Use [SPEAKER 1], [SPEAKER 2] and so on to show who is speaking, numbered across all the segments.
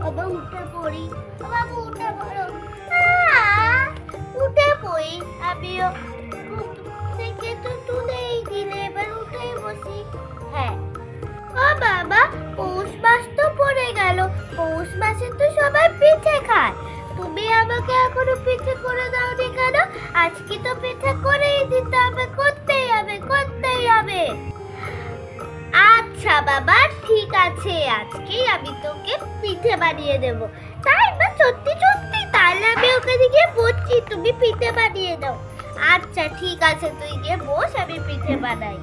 [SPEAKER 1] বাবা উঠে পড়ি, বাবু উঠে পড়ো, উঠে পড়ি। আমিও ঘুম থেকে তো তুলেই দিলে, এবার উঠেই বসি। হ্যাঁ ও বাবা, পৌষ মাস তো পড়ে গেল। পৌষ মাসে তো সবাই পিঠে খায়, তুমি আমাকে এখনো পিঠে করে দাওনি কেন? আজকে তো পিঠে করেই দিতে হবে, করতেই হবে, করতেই হবে। আচ্ছা বাবা ঠিক আছে, আজকেই আমি তোকে পিঠে বানিয়ে দেবো। তাই না? সত্যি সত্যি? তাহলে আমি ওখানে গিয়ে বসছি, তুমি পিঠে বানিয়ে দাও। আচ্ছা ঠিক আছে, তুই গিয়ে বস, আমি পিঠে বানাই।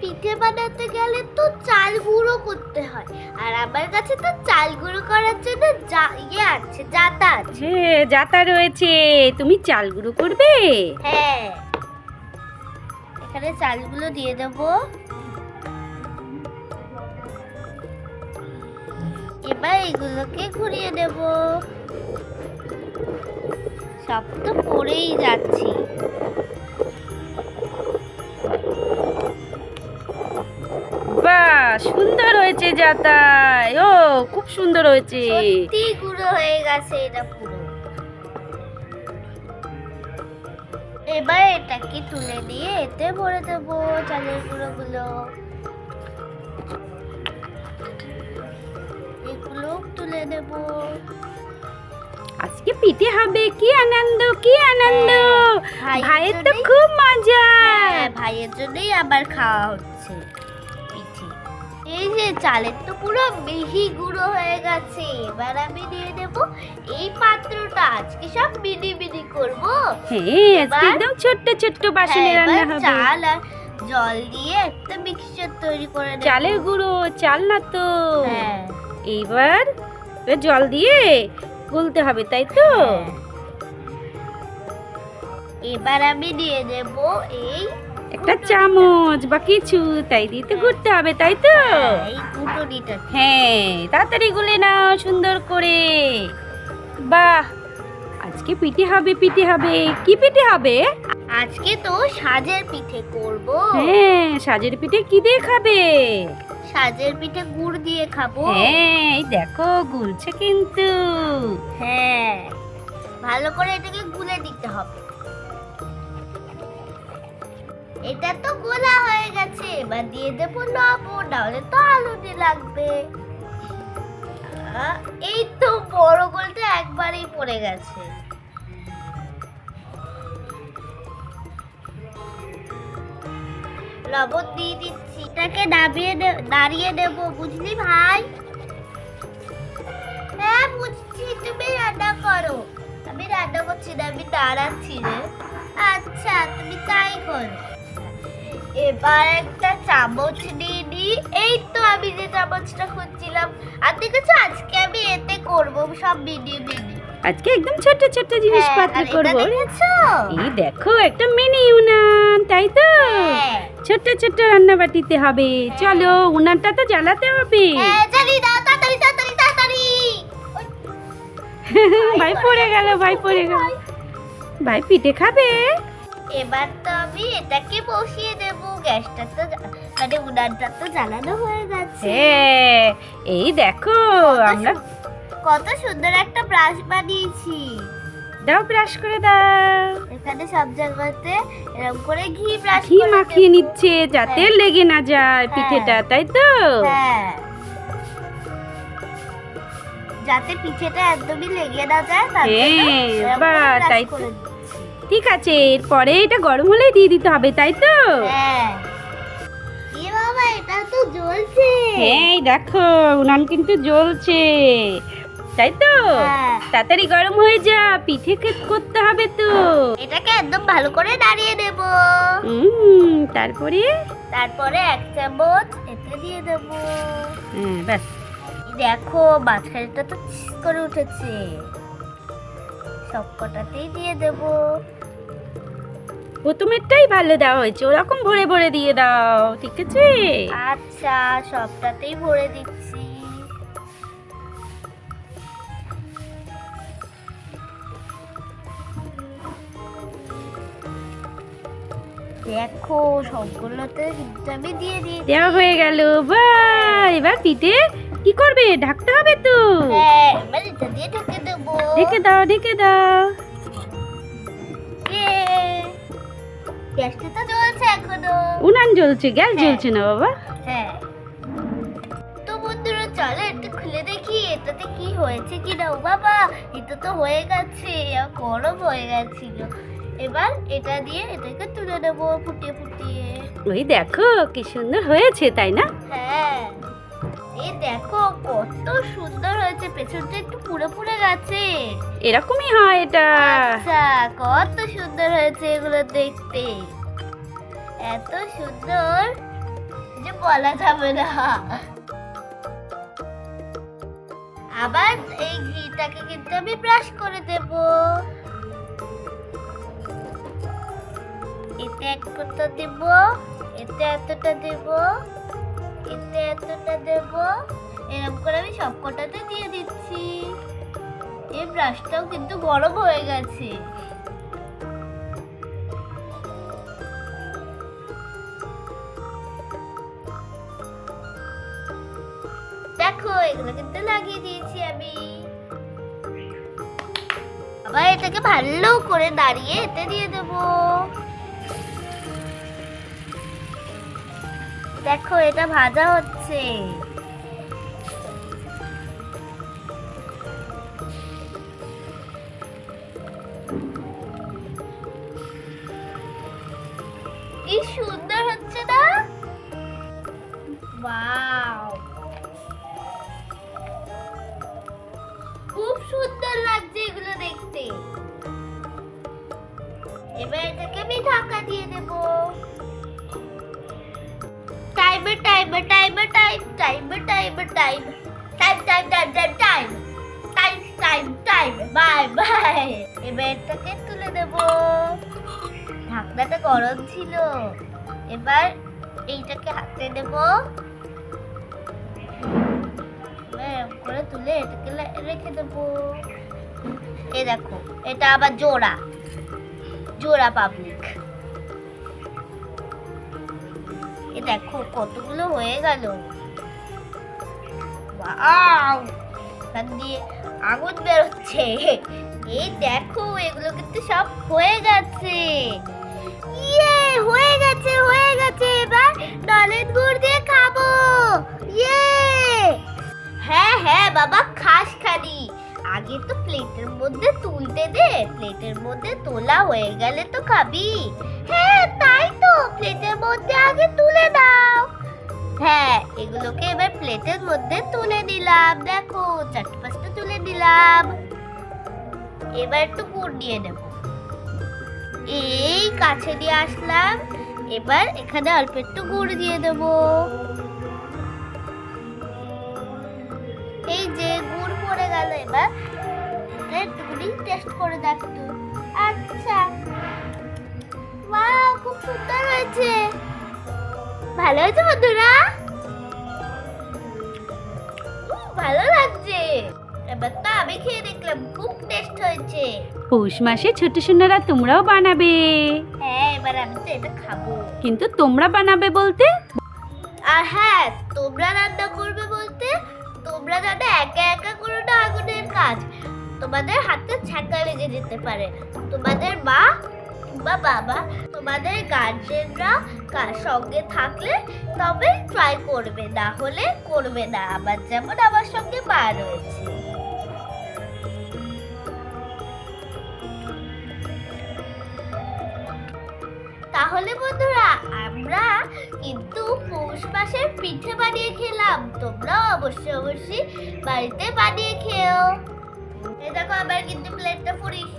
[SPEAKER 1] পিঠে বানাতে গেলে তো চাল গুঁড়ো করতে হয়, আর আমার কাছে তো চাল গুঁড়ো করার জন্য আছে, জাতা আছে।
[SPEAKER 2] হ্যাঁ, জাতা রয়েছে। তুমি চাল গুঁড়ো করবে?
[SPEAKER 1] হ্যাঁ, এখানে চালগুলো দিয়ে দেবো। এবার এগুলোকে ঘুরিয়ে দেব। সব তো পড়েই যাচ্ছি।
[SPEAKER 2] বাহ, সুন্দর হয়েছে জাতা। ও খুব সুন্দর হয়েছে।
[SPEAKER 1] সত্যি গুঁড়ো হয়ে গেছে এটা পুরো। এবার এটাকে তুলে দিয়ে এতে ভরে দেবো চালের গুঁড়োগুলো। এগুলো তুলে দেব।
[SPEAKER 2] আজকে পিঠে হবে, কি আনন্দ, কি আনন্দ।
[SPEAKER 1] হ্যাঁ,
[SPEAKER 2] ভাইয়ের তো
[SPEAKER 1] জন্যই-
[SPEAKER 2] খুব মজা।
[SPEAKER 1] হ্যাঁ, ভাইয়ের জন্যই আবার খাওয়া হচ্ছে পিঠে। এই যে চালের তো পুরো মিহি গুঁড়ো হয়ে গেছে, এবার আমি দিয়ে দেব এই পাত্রটা। আজকে সব মিনি মিনি করবো।
[SPEAKER 2] হ্যাঁ, আজকে
[SPEAKER 1] এবার-
[SPEAKER 2] একদম ছোট্ট ছোট্ট বাসনে
[SPEAKER 1] হ্যাঁ,
[SPEAKER 2] রান্না
[SPEAKER 1] এবার
[SPEAKER 2] হবে।
[SPEAKER 1] চাল আর জল দিয়ে একটা মিক্সচার তৈরি করে নেব।
[SPEAKER 2] চালের গুঁড়ো, চাল না তো।
[SPEAKER 1] হ্যাঁ
[SPEAKER 2] এইবার জল দিয়ে গুলতে হবে, তাই তো?
[SPEAKER 1] হ্যাঁ। এবার আমি দিয়ে দেব এই
[SPEAKER 2] একটা চামচ বা কিছু, তাই দিয়ে তো ঘুরতে হবে, তাই তো?
[SPEAKER 1] এই কুটুনিটা।
[SPEAKER 2] হ্যাঁ, তাড়াতাড়ি গুলে নাও সুন্দর করে। বাহ, আজকে পিঠে হবে, পিঠে হবে। কি পিঠে হবে?
[SPEAKER 1] আজকে তো সাজের পিঠে করব।
[SPEAKER 2] হ্যাঁ, সাজের পিঠে কি দিয়ে খাবে?
[SPEAKER 1] সাজের পিঠে গুড় দিয়ে খাবো।
[SPEAKER 2] হ্যাঁ, এই দেখো গুলছে কিন্তু।
[SPEAKER 1] হ্যাঁ, ভালো করে এটাকে গুলে দিতে হবে। এটা তো গোলা হয়ে গেছে, এবার দিয়ে দেবো লবণ, নাহলে তো আলু দিয়ে লাগবে। এই তো বড় গোলটা একবারেই পড়ে গেছে। লবণ দিয়ে দিচ্ছি, এটাকে দাঁড়িয়ে দেবো, বুঝলি ভাই? হ্যাঁ বুঝছি, তুমি রান্না করো। আমি রান্না করছি না, আমি দাঁড়াচ্ছি রে। আচ্ছা তুমি তাই করো। এবার একটা চামচ নিয়ে নি। এই তো আমি যে চামচটা খুঁজছিলাম। আর দেখেছো আজকে আমি এতে করবো সব মিনি মিনি।
[SPEAKER 2] আজকে একদম ছোট ছোট জিনিসপত্র করব।
[SPEAKER 1] দেখেছো?
[SPEAKER 2] এই দেখো একটা মিনি উনান, তাই তো?
[SPEAKER 1] হ্যাঁ।
[SPEAKER 2] ছোট্ট ছোট্ট রান্না বাটিতে হবে। চলো, উনানটা তো জ্বালাতে হবে।
[SPEAKER 1] হ্যাঁ জানি, দাও তাড়াতাড়ি তাড়াতাড়ি তাড়াতাড়ি।
[SPEAKER 2] ভাই পড়ে গেল, ভাই পড়ে গেল। ভাই পিঠে খাবে?
[SPEAKER 1] এবার তো আমি এটাকে বসিয়ে দেব। গ্যাসটা তো মানে উনানটা তো জ্বালানো হয়ে গেছে।
[SPEAKER 2] হ্যাঁ, এই দেখো আমরা।
[SPEAKER 1] কত সুন্দর একটা ব্রাশ বানিয়েছি।
[SPEAKER 2] দাও, ব্রাশ করে দাও।
[SPEAKER 1] এখানে সব জায়গাতে এরকম করে ঘি ব্রাশ
[SPEAKER 2] ঘি মাখিয়ে নিচ্ছে যাতে
[SPEAKER 1] হ্যাঁ।
[SPEAKER 2] লেগে না যায় পিঠেটা, তাই তো?
[SPEAKER 1] হ্যাঁ, যাতে পিঠেটা একদমই লেগে না যায় তার জন্য
[SPEAKER 2] হ্যাঁ,
[SPEAKER 1] এরকম
[SPEAKER 2] বাহ,
[SPEAKER 1] করে brush
[SPEAKER 2] তাই তো।
[SPEAKER 1] করে দিচ্ছি।
[SPEAKER 2] ঠিক আছে, এরপরে এটা গরম হলেই দিয়ে দিতে হবে, তাই তো?
[SPEAKER 1] হ্যাঁ। এ বাবা, এটা তো জ্বলছে।
[SPEAKER 2] হ্যাঁ, এই দেখো উনান কিন্তু জ্বলছে, তাই তো?
[SPEAKER 1] হ্যাঁ।
[SPEAKER 2] তাড়াতাড়ি গরম হয়ে যা, পিঠে করতে হবে তো।
[SPEAKER 1] এটাকে একদম ভালো করে নাড়িয়ে দেব।
[SPEAKER 2] তারপরে
[SPEAKER 1] এক চামচ এতে দিয়ে দেব।
[SPEAKER 2] ব্যাস।
[SPEAKER 1] দেখো মাঝখানেটা তো চিস করে উঠেছে। সব কটাতেই দিয়ে দেব।
[SPEAKER 2] প্রথমেরটাই ভালো দেওয়া হয়েছে, ওরকম ভরে ভরে দিয়ে দাও, ঠিক আছে?
[SPEAKER 1] আচ্ছা, সবটাতেই ভরে দিচ্ছি। দেখো সবগুলোতে কিন্তু আমি দিয়ে দিয়েছি।
[SPEAKER 2] দেওয়া হয়ে গেল। বাহ, এবার পিঠে কি করবে? ঢাকতে হবে তো।
[SPEAKER 1] হ্যাঁ, এবার এটা দিয়ে ঢেকে দেবো।
[SPEAKER 2] ঢেকে দাও, ঢেকে দাও।
[SPEAKER 1] ইয়ে, গ্যাসটা তো জ্বলছে এখনো।
[SPEAKER 2] উনান জ্বলছে, গ্যাস
[SPEAKER 1] হ্যাঁ।
[SPEAKER 2] জ্বলছে না বাবা।
[SPEAKER 1] হ্যাঁ, তো বন্ধুরা চলো একটু খুলে দেখি এটাতে কি হয়েছে কি না। ও বাবা, এটা তো হয়ে গেছে, আর গরম হয়ে গেছিল। এবার এটা দিয়ে এটাকে তুলে নেবো ফুটিয়ে ফুটিয়ে।
[SPEAKER 2] ওই দেখো কি সুন্দর হয়েছে, তাই না?
[SPEAKER 1] হ্যাঁ, এই দেখো কত সুন্দর হয়েছে, পেছনটা একটু পুড়ে পুড়ে গেছে।
[SPEAKER 2] এরকমই হয় এটা।
[SPEAKER 1] আচ্ছা, কত সুন্দর হয়েছে এগুলো দেখতে, এত সুন্দর যে বলা যাবে না। আবার এই ঘিটাকে কিন্তু আমি ব্রাশ করে দেব। এতে এক ফোঁটা দেব, এতে এতটা দেব, এতে এতটা দেব। এরকম করে আমি সব কটাতে দিয়ে দিচ্ছি। এই ব্রাশটাও কিন্তু গরম হয়ে গেছে। দেখো এগুলো কিন্তু লাগিয়ে দিয়েছি আমি। আবার এটাকে ভালো করে দাঁড়িয়ে এতে দিয়ে দেবো। দেখো এটা ভাজা হচ্ছে। কি সুন্দর হচ্ছে না? ওয়াও, খুব সুন্দর লাগছে এগুলো দেখতে। এবার এটাকে আমি ঢাকা দিয়ে দেব। Timer timer timer time timer timer time time time time time time time time time bye bye. এবার এটাকে তুলে দেব। ঢাকনাটা গরম ছিল। এবার এইটাকে হাতে নেব, করে তুলে এটাকে রেখে দেবো। এই দেখো এটা আবার জোড়া জোড়া পাবলিক। এই দেখো কতগুলো হয়ে গেল। ওয়াও, এখান দিয়ে আগুন বেরোচ্ছে। এই দেখো এগুলো কিন্তু সব হয়ে গেছে। ইয়ে, হয়ে গেছে হয়ে গেছে। এবার নলেন গুড় দিয়ে খাবো। ইয়ে, হ্যাঁ হ্যাঁ বাবা, খাস খালি। আগে তো প্লেটের মধ্যে তুলতে দে, প্লেটের মধ্যে তোলা হয়ে গেলে তো খাবি। হ্যাঁ তাই তো, প্লেটের মধ্যে আগে তুলে দাও। হ্যাঁ, এগুলোকে এবার প্লেটের মধ্যে তুলে দিলাম। দেখো 4-5টা তুলে দিলাম। এবার একটু গুড় দিয়ে দেব। এই কাছে দিয়ে আসলাম। এবার এখানে অল্প একটু গুড় দিয়ে দেব। এই যে গুড় পড়ে গেল। এবার একটুখানি টেস্ট করে দেখতো। আচ্ছা, ওয়াও, খুব সুন্দর হয়েছে। ভালো হয়েছে বন্ধুরা, ভালো লাগছে। এবার তো আমি খেয়ে দেখলাম, খুব টেস্ট হয়েছে।
[SPEAKER 2] পৌষ মাসে ছোট সোনারা তোমরাও বানাবে।
[SPEAKER 1] হ্যাঁ, এবার আমি তো এটা খাবো।
[SPEAKER 2] কিন্তু তোমরা বানাবে বলতে?
[SPEAKER 1] আর হ্যাঁ, তোমরা রান্না করবে বলতে তোমরা যাতে একা একা করো না আগুনের কাজ। তোমাদের হাতে ছ্যাঁকা লেগে যেতে পারে। তোমাদের মা বা বাবা, তোমাদের গার্জেনরা সঙ্গে থাকলে তবে ট্রাই করবে, না হলে করবে না। আবার যেমন আমার সঙ্গে মা রয়েছে। তাহলে বন্ধুরা আমরা কিন্তু পৌষ মাসের পিঠে বানিয়ে খেলাম। তোমরাও অবশ্যই অবশ্যই বাড়িতে বানিয়ে খেও। এই দেখো আবার কিন্তু প্লেটটা ফুরিস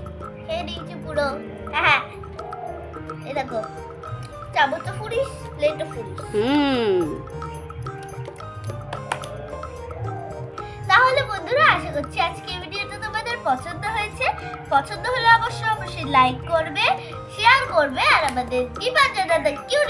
[SPEAKER 1] খেয়ে নিয়েছি পুরো। হ্যাঁ, এই দেখো চামচটা ফুরিস, প্লেটটা ফুরিস। তাহলে বন্ধুরা আশা করছি আজকে ভিডিওটা তোমাদের পছন্দ হয়েছে। পছন্দ হলে অবশ্যই অবশ্যই লাইক করবে, শেয়ার করবে, আর আমাদের কিউট